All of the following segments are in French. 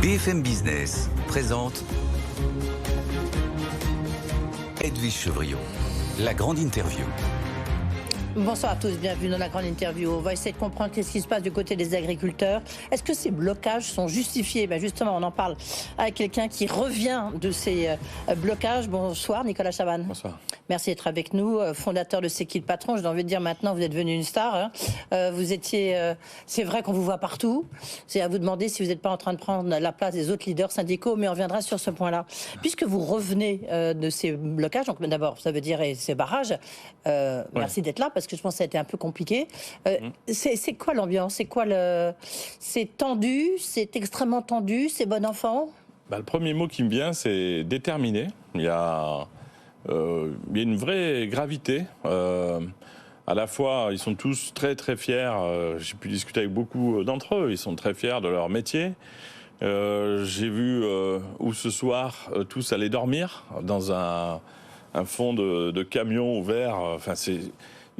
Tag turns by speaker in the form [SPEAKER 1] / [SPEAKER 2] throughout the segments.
[SPEAKER 1] BFM Business présente Edwige Chevrillon, la grande interview.
[SPEAKER 2] Bonsoir à tous, bienvenue dans la grande interview. On va essayer de comprendre ce qui se passe du côté des agriculteurs. Est-ce que ces blocages sont justifiés? Justement, on en parle avec quelqu'un qui revient de ces blocages. Bonsoir Nicolas Chaban.
[SPEAKER 3] Bonsoir.
[SPEAKER 2] Merci d'être avec nous, fondateur de C'est qui le patron? J'ai envie de dire maintenant vous êtes devenu une star. Vous étiez, c'est vrai qu'on vous voit partout. C'est à vous demander si vous n'êtes pas en train de prendre la place des autres leaders syndicaux, mais on reviendra sur ce point-là. Puisque vous revenez de ces blocages, donc d'abord ça veut dire ces barrages, merci d'être là parce que je pense que ça a été un peu compliqué. C'est quoi l'ambiance? C'est quoi c'est tendu? C'est extrêmement tendu? C'est bon enfant?
[SPEAKER 3] Le premier mot qui me vient, c'est déterminé. Il y a une vraie gravité. À la fois, ils sont tous très très fiers. J'ai pu discuter avec beaucoup d'entre eux. Ils sont très fiers de leur métier. J'ai vu où ce soir tous allaient dormir dans un fond de camion ouvert.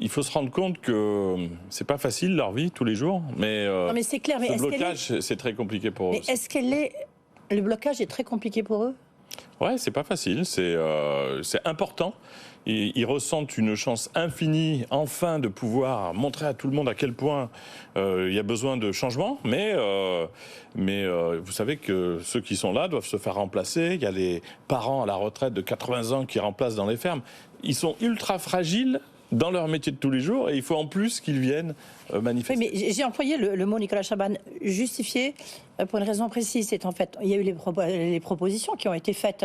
[SPEAKER 3] Il faut se rendre compte que c'est pas facile leur vie tous les jours, mais
[SPEAKER 2] c'est clair. Mais
[SPEAKER 3] ce blocage, c'est très compliqué pour eux.
[SPEAKER 2] Mais est-ce le blocage est très compliqué pour eux?
[SPEAKER 3] Ouais, c'est pas facile, c'est important. Ils ressentent une chance infinie, enfin, de pouvoir montrer à tout le monde à quel point il y a besoin de changement. Mais vous savez que ceux qui sont là doivent se faire remplacer. Il y a les parents à la retraite de 80 ans qui remplacent dans les fermes. Ils sont ultra fragiles dans leur métier de tous les jours, et il faut en plus qu'ils viennent manifester.
[SPEAKER 2] Oui, mais j'ai employé le mot, Nicolas Chaban, justifié pour une raison précise. C'est en fait, il y a eu les propositions qui ont été faites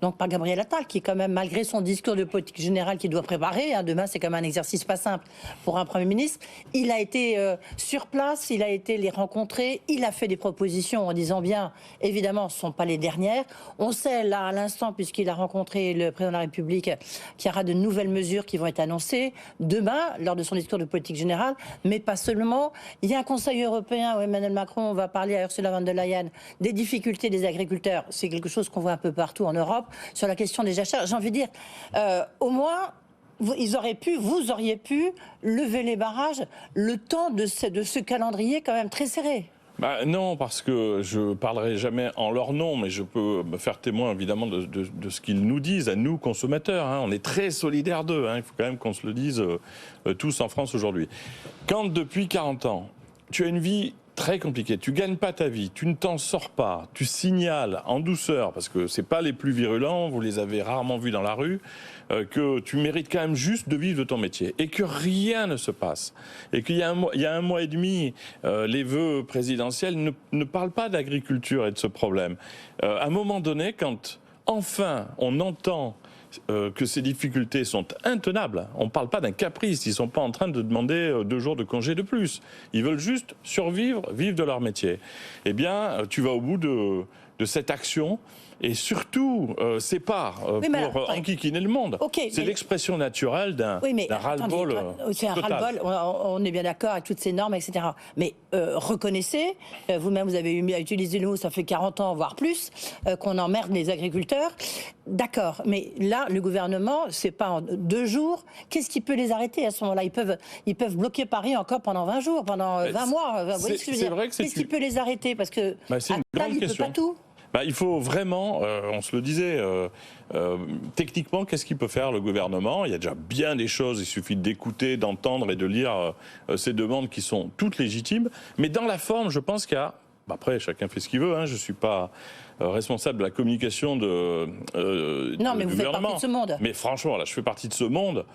[SPEAKER 2] donc par Gabriel Attal, qui quand même, malgré son discours de politique générale qu'il doit préparer, demain c'est quand même un exercice pas simple pour un Premier ministre, il a été sur place, il a été les rencontrer, il a fait des propositions en disant bien, évidemment, ce ne sont pas les dernières. On sait là à l'instant, puisqu'il a rencontré le président de la République, qu'il y aura de nouvelles mesures qui vont être annoncées demain, lors de son discours de politique générale, mais pas seulement. Il y a un Conseil européen où Emmanuel Macron va parler à Ursula von der Leyen des difficultés des agriculteurs. C'est quelque chose qu'on voit un peu partout en Europe, sur la question des jachères. J'ai envie de dire, au moins, vous auriez pu lever les barrages le temps de ce calendrier quand même très serré.
[SPEAKER 3] Non, parce que je parlerai jamais en leur nom, mais je peux me faire témoin évidemment de ce qu'ils nous disent, à nous consommateurs. On est très solidaires d'eux, il faut quand même qu'on se le dise tous en France aujourd'hui. Quand depuis 40 ans, tu as une vie très compliquée, tu gagnes pas ta vie, tu ne t'en sors pas, tu signales en douceur, parce que c'est pas les plus virulents, vous les avez rarement vus dans la rue, que tu mérites quand même juste de vivre de ton métier, et que rien ne se passe, et qu'il y a un mois et demi, les vœux présidentiels ne parlent pas d'agriculture et de ce problème. À un moment donné, quand enfin on entend que ces difficultés sont intenables. On ne parle pas d'un caprice, ils ne sont pas en train de demander 2 jours de congé de plus. Ils veulent juste survivre, vivre de leur métier. Eh bien, tu vas au bout de cette action. Et surtout, c'est pas pour enquiquiner le monde. C'est l'expression naturelle d'un ras-le-bol.
[SPEAKER 2] C'est un ras-le-bol, on est bien d'accord avec toutes ces normes, etc. Mais reconnaissez, vous-même vous avez utilisé le mot, ça fait 40 ans, voire plus, qu'on emmerde les agriculteurs. D'accord, mais là, le gouvernement, c'est pas en 2 jours. Qu'est-ce qui peut les arrêter à ce moment-là? Ils peuvent bloquer Paris encore pendant 20 jours, pendant 20 mois. Vous voyez ce que je veux dire? Qu'est-ce qui peut les arrêter? Parce que
[SPEAKER 3] c'est une grande question.
[SPEAKER 2] Il peut pas tout.
[SPEAKER 3] Il faut vraiment, on se le disait, techniquement, qu'est-ce qu'il peut faire le gouvernement? Il y a déjà bien des choses, il suffit d'écouter, d'entendre et de lire ces demandes qui sont toutes légitimes. Mais dans la forme, je pense qu'il y a... Après, chacun fait ce qu'il veut, je ne suis pas responsable de la communication
[SPEAKER 2] non, mais vous faites partie de ce monde.
[SPEAKER 3] Mais franchement, là, je fais partie de ce monde.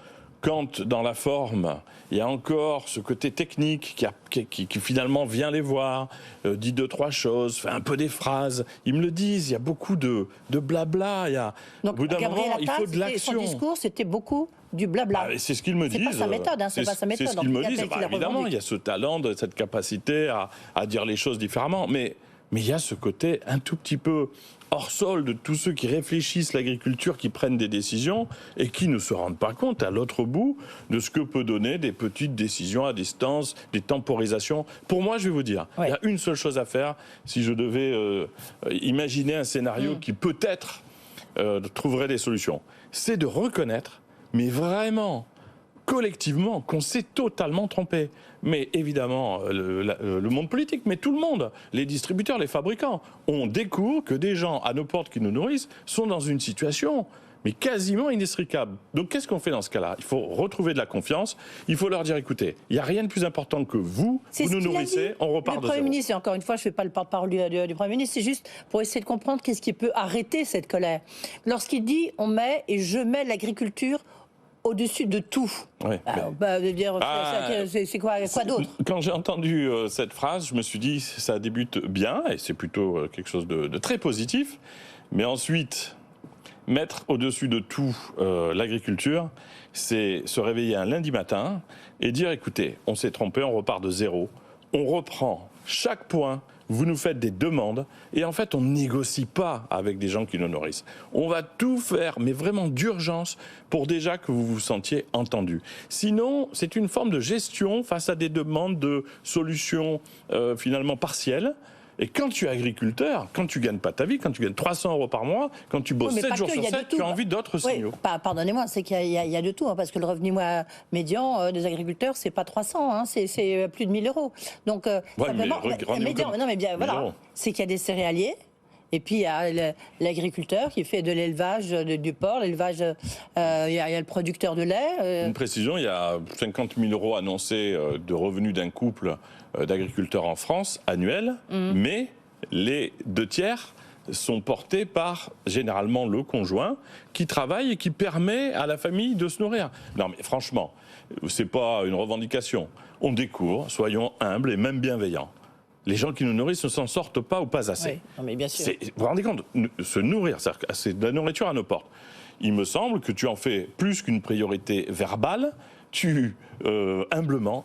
[SPEAKER 3] Quand, dans la forme, il y a encore ce côté technique qui finalement vient les voir, dit 2-3 choses, fait un peu des phrases, ils me le disent, il y a beaucoup de blabla,
[SPEAKER 2] Donc,
[SPEAKER 3] au bout d'un moment, il faut de l'action.
[SPEAKER 2] Son discours, c'était beaucoup du blabla.
[SPEAKER 3] C'est ce qu'ils me disent.
[SPEAKER 2] C'est pas sa méthode, c'est pas sa méthode.
[SPEAKER 3] C'est ce qu'ils me disent. Évidemment, il y a ce talent, cette capacité à dire les choses différemment, mais il y a ce côté un tout petit peu hors sol de tous ceux qui réfléchissent l'agriculture, qui prennent des décisions et qui ne se rendent pas compte à l'autre bout de ce que peut donner des petites décisions à distance, des temporisations. Pour moi, je vais vous dire, il y a une seule chose à faire si je devais imaginer un scénario qui peut-être trouverait des solutions. C'est de reconnaître, mais vraiment collectivement qu'on s'est totalement trompé. Mais évidemment, le monde politique, mais tout le monde, les distributeurs, les fabricants, on découvre que des gens à nos portes qui nous nourrissent sont dans une situation mais quasiment inextricable. Donc qu'est-ce qu'on fait dans ce cas-là? Il faut retrouver de la confiance, il faut leur dire, écoutez, il n'y a rien de plus important que vous nous nourrissez, on repart de zéro.
[SPEAKER 2] Le Premier ministre, et encore une fois, je ne fais pas le porte-parole du Premier ministre, c'est juste pour essayer de comprendre qu'est-ce qui peut arrêter cette colère. Lorsqu'il dit, je mets l'agriculture au-dessus de tout.
[SPEAKER 3] Oui,
[SPEAKER 2] c'est quoi d'autre?
[SPEAKER 3] Quand j'ai entendu cette phrase, je me suis dit, ça débute bien, et c'est plutôt quelque chose de très positif, mais ensuite... Mettre au-dessus de tout l'agriculture, c'est se réveiller un lundi matin et dire, écoutez, on s'est trompé, on repart de zéro, on reprend chaque point, vous nous faites des demandes, et en fait, on ne négocie pas avec des gens qui nous nourrissent. On va tout faire, mais vraiment d'urgence, pour déjà que vous vous sentiez entendu. Sinon, c'est une forme de gestion face à des demandes de solutions finalement partielles. Et quand tu es agriculteur, quand tu gagnes pas ta vie, quand tu gagnes 300 € par mois, quand tu bosses 7 jours sur 7, tu as envie d'autres signaux.
[SPEAKER 2] Pardonnez-moi, c'est qu'il y a de tout, parce que le revenu médian des agriculteurs, c'est pas 300, c'est plus de 1 000 €. Donc, c'est qu'il y a des céréaliers. Et puis, il y a l'agriculteur qui fait de l'élevage du porc, l'élevage, il y a le producteur de lait.
[SPEAKER 3] Une précision, il y a 50 000 € annoncés de revenus d'un couple d'agriculteurs en France annuels, mais les 2/3 sont portés par généralement le conjoint qui travaille et qui permet à la famille de se nourrir. Non mais franchement, c'est pas une revendication. On découvre, soyons humbles et même bienveillants. Les gens qui nous nourrissent ne s'en sortent pas ou pas assez.
[SPEAKER 2] Oui, non mais bien sûr.
[SPEAKER 3] Vous vous rendez compte, se nourrir, c'est de la nourriture à nos portes. Il me semble que tu en fais plus qu'une priorité verbale. Humblement,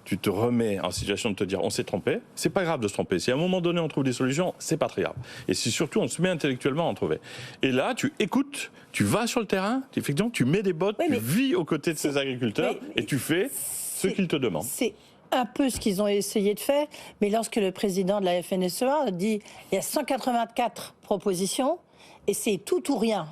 [SPEAKER 3] tu te remets en situation de te dire on s'est trompé. C'est pas grave de se tromper. Si à un moment donné on trouve des solutions, c'est pas très grave. Et si surtout on se met intellectuellement à en trouver. Et là, tu écoutes, tu vas sur le terrain, effectivement, tu mets des bottes, tu vis aux côtés de ces agriculteurs et tu fais ce qu'ils te demandent.
[SPEAKER 2] C'est un peu ce qu'ils ont essayé de faire, mais lorsque le président de la FNSEA dit il y a 184 propositions et c'est tout ou rien.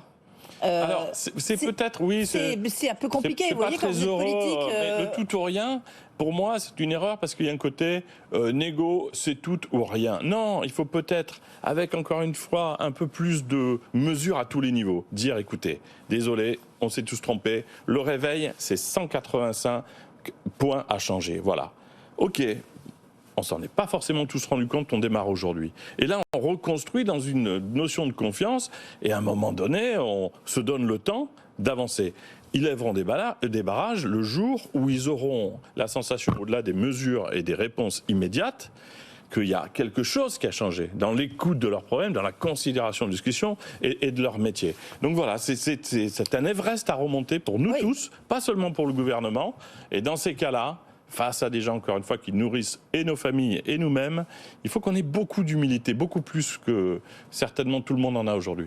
[SPEAKER 3] Alors, c'est peut-être, oui...
[SPEAKER 2] C'est un peu compliqué, vous voyez, quand vous êtes politique...
[SPEAKER 3] Mais le tout ou rien, pour moi, c'est une erreur parce qu'il y a un côté négo, c'est tout ou rien. Non, il faut peut-être, avec encore une fois, un peu plus de mesures à tous les niveaux. Dire, écoutez, désolé, on s'est tous trompés. Le réveil, c'est 185 points à changer. Voilà. OK. On s'en est pas forcément tous rendu compte, on démarre aujourd'hui. Et là, on reconstruit dans une notion de confiance, et à un moment donné, on se donne le temps d'avancer. Ils lèveront des barrages le jour où ils auront la sensation, au-delà des mesures et des réponses immédiates, qu'il y a quelque chose qui a changé dans l'écoute de leurs problèmes, dans la considération de discussion et de leur métier. Donc voilà, c'est un Everest à remonter pour nous tous, pas seulement pour le gouvernement. Et dans ces cas-là, face à des gens, encore une fois, qui nourrissent et nos familles et nous-mêmes, il faut qu'on ait beaucoup d'humilité, beaucoup plus que certainement tout le monde en a aujourd'hui.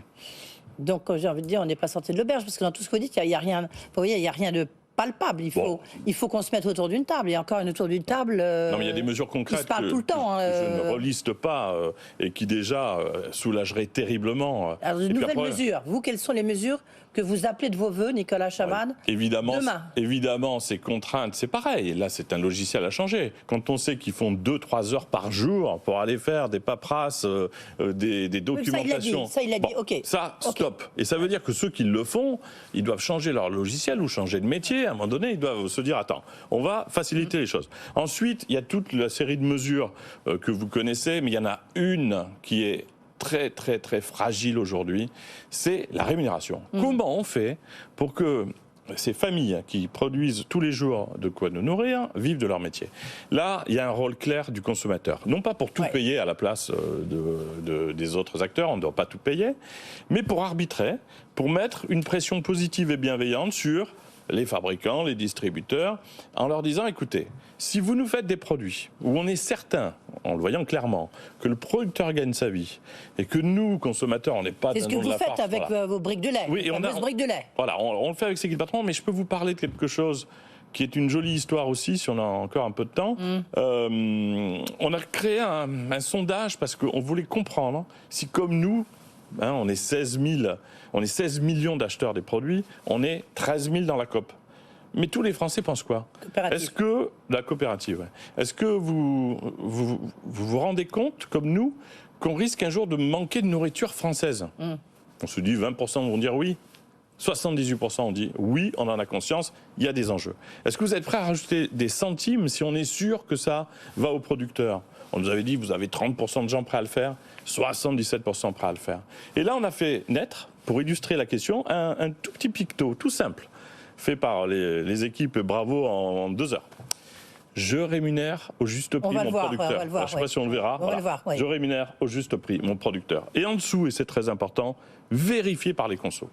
[SPEAKER 2] Donc, j'ai envie de dire, on n'est pas sorti de l'auberge, parce que dans tout ce que vous dites, il n'y a rien, vous voyez, il n'y a rien de palpable. Il faut qu'on se mette autour d'une table. Et encore une autour d'une table.
[SPEAKER 3] Non, mais il y a des mesures concrètes.
[SPEAKER 2] Qui se parlent tout le temps.
[SPEAKER 3] Je ne reliste pas et qui déjà soulageraient terriblement.
[SPEAKER 2] Alors, de nouvelles mesures. Vous, quelles sont les mesures que vous appelez de vos voeux, Nicolas Chabanne, demain?
[SPEAKER 3] Évidemment, ces contraintes, c'est pareil. Là, c'est un logiciel à changer. Quand on sait qu'ils font 2-3 heures par jour pour aller faire des paperasses, des documentations.
[SPEAKER 2] Oui, ça, il l'a dit. OK.
[SPEAKER 3] Ça, stop. Et ça veut dire que ceux qui le font, ils doivent changer leur logiciel ou changer de métier. À un moment donné, ils doivent se dire, attends, on va faciliter les choses. Ensuite, il y a toute la série de mesures que vous connaissez, mais il y en a une qui est très, très, très fragile aujourd'hui, c'est la rémunération. Comment on fait pour que ces familles qui produisent tous les jours de quoi nous nourrir vivent de leur métier? Là, il y a un rôle clair du consommateur. Non pas pour tout payer à la place des autres acteurs, on ne doit pas tout payer, mais pour arbitrer, pour mettre une pression positive et bienveillante sur les fabricants, les distributeurs, en leur disant, écoutez, si vous nous faites des produits où on est certain, en le voyant clairement, que le producteur gagne sa vie et que nous, consommateurs, on n'est pas...
[SPEAKER 2] C'est ce que vous faites avec vos briques de lait, les fameuses briques de lait.
[SPEAKER 3] Voilà, on le fait avec Séguil Patron, mais je peux vous parler de quelque chose qui est une jolie histoire aussi, si on a encore un peu de temps. On a créé un sondage parce qu'on voulait comprendre si, comme nous, on est 16 millions d'acheteurs des produits, on est 13 000 dans la COP. Mais tous les Français pensent quoi? Est-ce que la coopérative, ouais. Est-ce que vous rendez compte, comme nous, qu'on risque un jour de manquer de nourriture française? On se dit 20% vont dire oui. 78% ont dit oui, on en a conscience, il y a des enjeux. Est-ce que vous êtes prêt à rajouter des centimes si on est sûr que ça va aux producteurs? On nous avait dit, vous avez 30% de gens prêts à le faire, 77% prêts à le faire. Et là, on a fait naître, pour illustrer la question, un tout petit picto, tout simple, fait par les équipes Bravo en 2 heures. Je rémunère au juste prix mon producteur. Je ne sais pas si on le verra. Je rémunère au juste prix mon producteur. Et en dessous, et c'est très important, vérifié par les consos.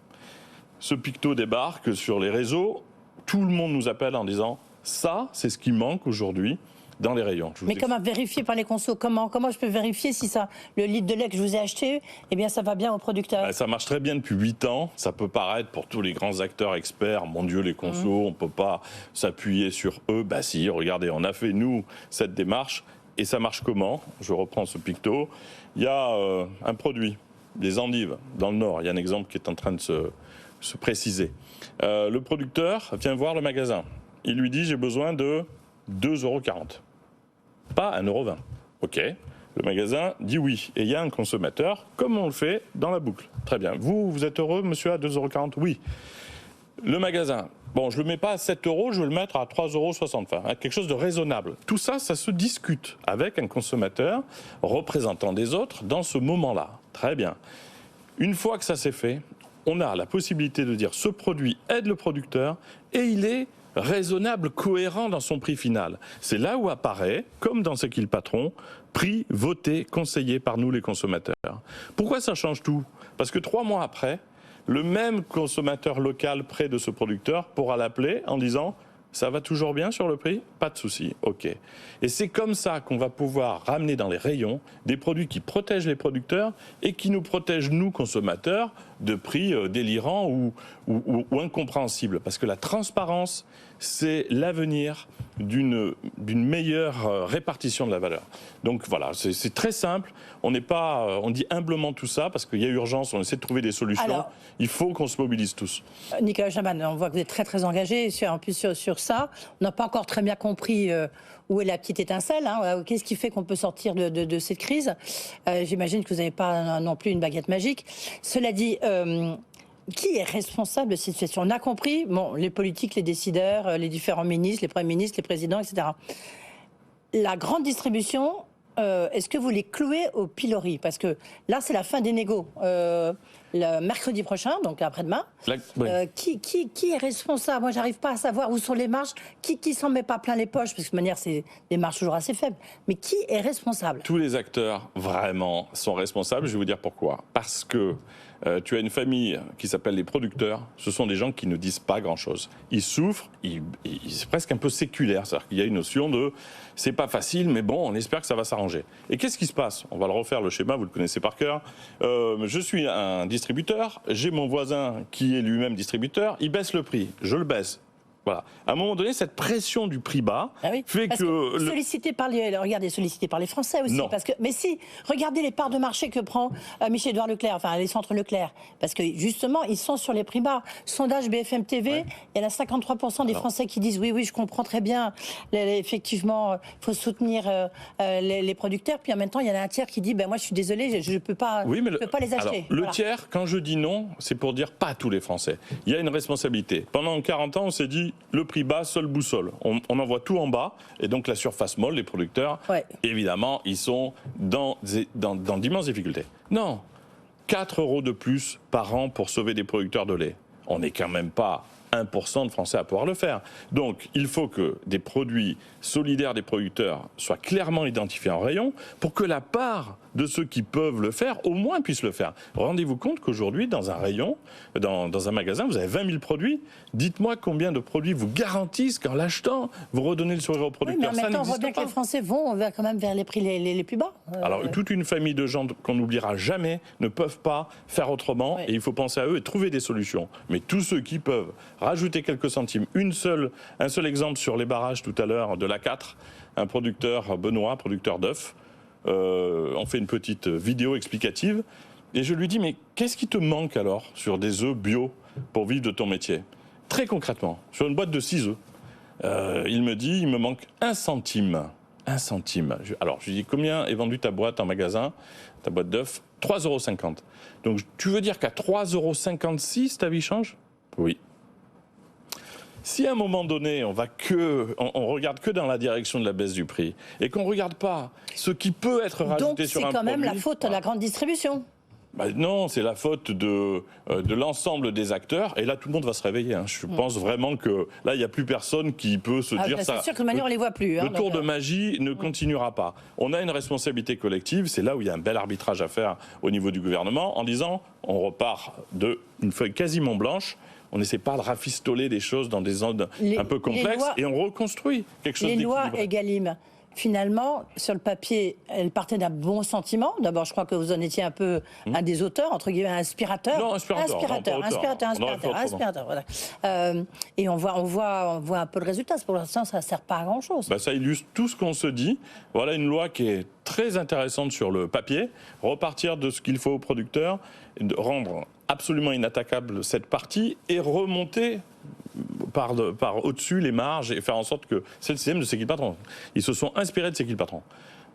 [SPEAKER 3] Ce picto débarque sur les réseaux, tout le monde nous appelle en disant « ça, c'est ce qui manque aujourd'hui dans les rayons ».
[SPEAKER 2] Mais comment vérifier par les consos? Comment je peux vérifier si ça, le litre de lait que je vous ai acheté, eh bien ça va bien au producteur?
[SPEAKER 3] Ça marche très bien depuis 8 ans. Ça peut paraître pour tous les grands acteurs experts, mon Dieu, les consos, on ne peut pas s'appuyer sur eux. Bah si, regardez, on a fait, nous, cette démarche. Et ça marche comment? Je reprends ce picto. Il y a un produit, des endives, dans le Nord. Il y a un exemple qui est en train de se préciser. Le producteur vient voir le magasin. Il lui dit, j'ai besoin de 2,40 €. Pas 1,20 €. OK. Le magasin dit oui. Et il y a un consommateur, comme on le fait dans la boucle. Très bien. Vous êtes heureux, monsieur, à 2,40 €? Oui. Le magasin, bon, je ne le mets pas à 7 €, je vais le mettre à 3,60 €. Enfin, quelque chose de raisonnable. Tout ça, ça se discute avec un consommateur représentant des autres dans ce moment-là. Très bien. Une fois que ça s'est fait, on a la possibilité de dire ce produit aide le producteur et il est raisonnable, cohérent dans son prix final. C'est là où apparaît, comme dans Ce qui le patron, prix voté, conseillé par nous les consommateurs. Pourquoi ça change tout? Parce que 3 mois après, le même consommateur local près de ce producteur pourra l'appeler en disant « ça va toujours bien sur le prix? Pas de souci, ok ». Et c'est comme ça qu'on va pouvoir ramener dans les rayons des produits qui protègent les producteurs et qui nous protègent, nous, consommateurs, de prix délirants ou incompréhensibles. Parce que la transparence, c'est l'avenir d'une meilleure répartition de la valeur. Donc voilà, c'est très simple. On dit humblement tout ça parce qu'il y a urgence, on essaie de trouver des solutions. Alors, il faut qu'on se mobilise tous.
[SPEAKER 2] Nicolas Chaban, on voit que vous êtes très très engagé en plus sur ça. On n'a pas encore très bien compris où est la petite étincelle. Qu'est-ce qui fait qu'on peut sortir de cette crise? J'imagine que vous n'avez pas non plus une baguette magique. Cela dit, qui est responsable de cette situation? On a compris, les politiques, les décideurs, les différents ministres, les premiers ministres, les présidents, etc. La grande distribution, est-ce que vous les clouez au pilori? Parce que là, c'est la fin des négos. Le mercredi prochain, donc après-demain, qui est responsable? Moi, j'arrive pas à savoir où sont les marges, qui s'en met pas plein les poches, parce que de toute manière, c'est des marges toujours assez faibles. Mais qui est responsable?
[SPEAKER 3] Tous les acteurs, vraiment, sont responsables. Je vais vous dire pourquoi. Parce que tu as une famille qui s'appelle les producteurs. Ce sont des gens qui ne disent pas grand-chose. Ils souffrent, c'est presque un peu séculaire. C'est-à-dire qu'il y a une notion de « c'est pas facile, mais bon, on espère que ça va s'arranger ». Et qu'est-ce qui se passe? On va le refaire, le schéma, vous le connaissez par cœur. Je suis un distributeur, j'ai mon voisin qui est lui-même distributeur, il baisse le prix, je le baisse. Voilà. À un moment donné, cette pression du prix bas fait que...
[SPEAKER 2] Sollicité par les Français aussi.
[SPEAKER 3] Non.
[SPEAKER 2] Mais si, regardez les parts de marché que prend Michel-Édouard Leclerc, enfin les centres Leclerc. Parce que justement, ils sont sur les prix bas. Sondage BFM TV, il y en a 53% des Français qui disent oui, je comprends très bien. Effectivement, il faut soutenir les producteurs. Puis en même temps, il y en a un tiers qui dit moi je suis désolé, je ne peux pas les acheter.
[SPEAKER 3] Alors, le tiers, quand je dis non, c'est pour dire pas tous les Français. Il y a une responsabilité. Pendant 40 ans, on s'est dit le prix bas, seule boussole. On envoie tout en bas, et donc la surface molle, les producteurs, évidemment, ils sont dans d'immenses difficultés. Non, 4 € de plus par an pour sauver des producteurs de lait. On n'est quand même pas 1% de Français à pouvoir le faire. Donc, il faut que des produits solidaires des producteurs soient clairement identifiés en rayon pour que la part de ceux qui peuvent le faire, au moins puissent le faire. Rendez-vous compte qu'aujourd'hui, dans un rayon, dans un magasin, vous avez 20 000 produits. Dites-moi combien de produits vous garantissent qu'en l'achetant, vous redonnez le sourire au producteur.
[SPEAKER 2] Oui, mais en même temps, on voit bien que les Français vont quand même vers les prix les plus bas.
[SPEAKER 3] Alors, toute une famille de gens qu'on n'oubliera jamais ne peuvent pas faire autrement et il faut penser à eux et trouver des solutions. Mais tous ceux qui peuvent rajouter quelques centimes, un seul exemple sur les barrages tout à l'heure de l'A4, un producteur, Benoît, producteur d'œufs, on fait une petite vidéo explicative et je lui dis mais qu'est-ce qui te manque alors sur des œufs bio pour vivre de ton métier? très concrètement, sur une boîte de 6 œufs, il me dit, il me manque 1 centime. 1 centime. Alors, je lui dis, combien est vendue ta boîte en magasin, ta boîte d'œufs? 3,50 €. Donc, tu veux dire qu'à 3,56 € ta vie change? Oui. Si à un moment donné, on regarde que dans la direction de la baisse du prix et qu'on ne regarde pas ce qui peut être rajouté sur un produit...
[SPEAKER 2] Donc, c'est quand même la faute de la grande distribution.
[SPEAKER 3] Non, c'est la faute de l'ensemble des acteurs. Et là, tout le monde va se réveiller. Je pense vraiment que là, il n'y a plus personne qui peut se dire ça.
[SPEAKER 2] C'est sûr que maintenant, on ne les voit plus.
[SPEAKER 3] Le tour de magie ne continuera pas. On a une responsabilité collective. C'est là où il y a un bel arbitrage à faire au niveau du gouvernement en disant on repart d'une feuille quasiment blanche. On n'essaie pas de rafistoler des choses dans des zones un peu complexes et on reconstruit quelque chose d'équilibré.
[SPEAKER 2] Les lois Egalim, finalement, sur le papier, elles partaient d'un bon sentiment. D'abord, je crois que vous en étiez un peu un des auteurs, entre guillemets, inspirateur.
[SPEAKER 3] Non, inspirateur.
[SPEAKER 2] Voilà. Et on voit un peu le résultat. Pour l'instant, ça ne sert pas à grand-chose.
[SPEAKER 3] Ça illustre tout ce qu'on se dit. Voilà une loi qui est très intéressante sur le papier. Repartir de ce qu'il faut aux producteurs, rendre absolument inattaquable cette partie et remonter par au-dessus les marges et faire en sorte que c'est le système de C'est qui le patron. Ils se sont inspirés de C'est qui le patron.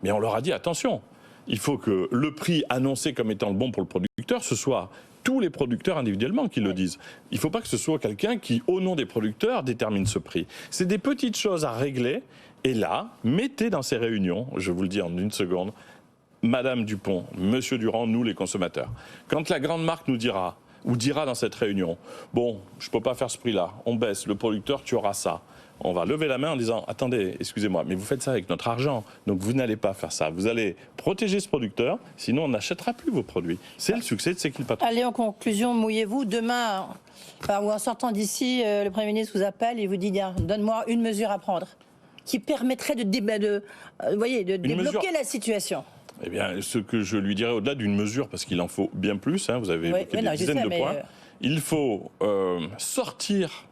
[SPEAKER 3] Mais on leur a dit attention, il faut que le prix annoncé comme étant le bon pour le producteur, ce soit tous les producteurs individuellement qui le disent. Il ne faut pas que ce soit quelqu'un qui, au nom des producteurs, détermine ce prix. C'est des petites choses à régler. Et là, mettez dans ces réunions, je vous le dis en une seconde, Madame Dupont, Monsieur Durand, nous les consommateurs. Quand la grande marque nous dira, ou dira dans cette réunion, bon, je ne peux pas faire ce prix-là, on baisse, le producteur, tu auras ça. On va lever la main en disant, attendez, excusez-moi, mais vous faites ça avec notre argent, donc vous n'allez pas faire ça. Vous allez protéger ce producteur, sinon on n'achètera plus vos produits. C'est le succès de C'est qui le patron.
[SPEAKER 2] Allez, en conclusion, mouillez-vous. Demain, ou en sortant d'ici, le Premier ministre vous appelle et vous dit, donne-moi une mesure à prendre qui permettrait de débloquer la situation.
[SPEAKER 3] Eh bien, ce que je lui dirais au-delà d'une mesure, parce qu'il en faut bien plus, vous avez évoqué des dizaines de points, il faut sortir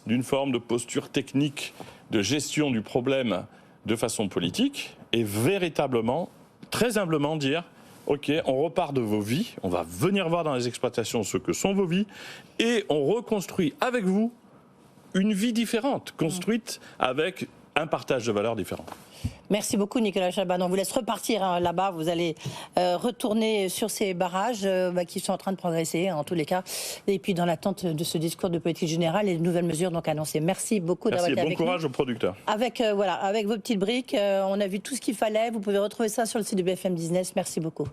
[SPEAKER 3] d'une forme de posture technique de gestion du problème de façon politique et véritablement, très humblement dire « Ok, on repart de vos vies, on va venir voir dans les exploitations ce que sont vos vies et on reconstruit avec vous une vie différente, construite avec un partage de valeurs différent. »
[SPEAKER 2] Merci beaucoup Nicolas Chaban. On vous laisse repartir là-bas. Vous allez retourner sur ces barrages qui sont en train de progresser en tous les cas. Et puis dans l'attente de ce discours de politique générale et de nouvelles mesures donc annoncées. Merci beaucoup d'avoir été avec nous.
[SPEAKER 3] Bon courage aux producteurs.
[SPEAKER 2] Avec vos petites briques, on a vu tout ce qu'il fallait. Vous pouvez retrouver ça sur le site de BFM Business. Merci beaucoup.